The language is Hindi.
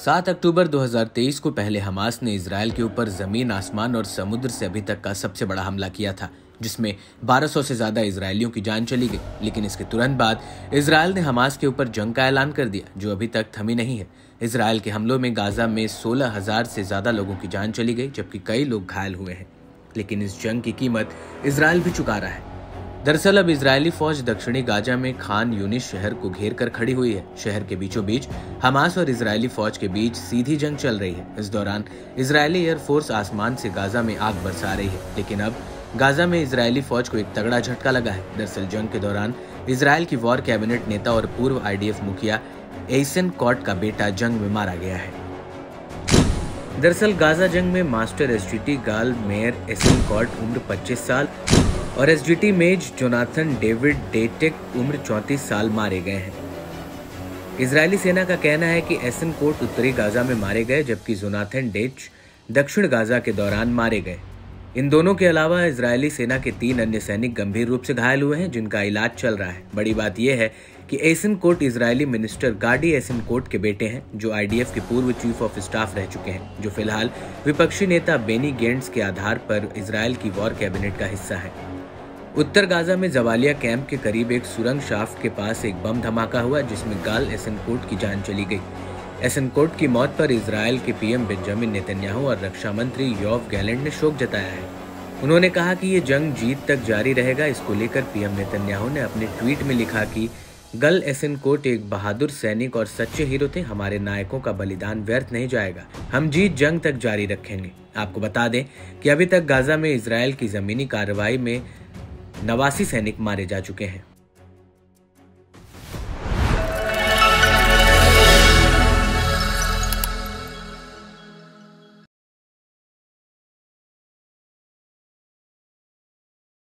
7 अक्टूबर 2023 को पहले हमास ने इजरायल के ऊपर जमीन, आसमान और समुद्र से अभी तक का सबसे बड़ा हमला किया था, जिसमें 1200 से ज्यादा इजरायलियों की जान चली गई। लेकिन इसके तुरंत बाद इजरायल ने हमास के ऊपर जंग का ऐलान कर दिया, जो अभी तक थमी नहीं है। इजरायल के हमलों में गाजा में 16,000 से ज्यादा लोगों की जान चली गई, जबकि कई लोग घायल हुए हैं। लेकिन इस जंग की कीमत इजरायल भी चुका रहा है। दरअसल अब इजरायली फौज दक्षिणी गाजा में खान यूनिस शहर को घेर कर खड़ी हुई है। शहर के बीचों बीच हमास और इजरायली फौज के बीच सीधी जंग चल रही है। इस दौरान इजरायली एयरफोर्स आसमान से गाजा में आग बरसा रही है। लेकिन अब गाजा में इजरायली फौज को एक तगड़ा झटका लगा है। दरअसल जंग के दौरान इजरायल की वॉर कैबिनेट नेता और पूर्व IDF मुखिया एसन कॉट का बेटा जंग में मारा गया है। दरअसल गाजा जंग में मास्टर SDT गाल मेयर एसन कॉट उम्र 25 साल और SDT मेज जोनाथन डेविड डेटेक उम्र 34 साल मारे गए हैं। इजरायली सेना का कहना है कि एसन कोट उत्तरी गाजा में मारे गए, जबकि जोनाथन डेच दक्षिण गाजा के दौरान मारे गए। इन दोनों के अलावा इजरायली सेना के 3 अन्य सैनिक गंभीर रूप से घायल हुए हैं, जिनका इलाज चल रहा है। बड़ी बात यह है कि एसन कोट इजरायली मिनिस्टर गाडी एसन कोट के बेटे हैं, जो IDF के पूर्व चीफ ऑफ स्टाफ रह चुके हैं, जो फिलहाल विपक्षी नेता बेनी गेंट्स के आधार पर इजरायल की वॉर कैबिनेट का हिस्सा है। उत्तर गाजा में जवालिया कैंप के करीब एक सुरंग शाफ्ट के पास एक बम धमाका हुआ, जिसमें गाल एसनकोट की जान चली गई। एसनकोट की मौत पर इजरायल के PM बेंजामिन नेतन्याहू और रक्षा मंत्री योव गैलेंट ने शोक जताया है। उन्होंने कहा कि ये जंग जीत तक जारी रहेगा। इसको लेकर PM नेतन्याहू ने अपने ट्वीट में लिखा कि गल एसनकोट एक बहादुर सैनिक और सच्चे हीरो थे। हमारे नायकों का बलिदान व्यर्थ नहीं जाएगा। हम जीत जंग तक जारी रखेंगे। आपको बता दें कि अभी तक गाजा में इजरायल की जमीनी कार्रवाई में 89 सैनिक मारे जा चुके हैं।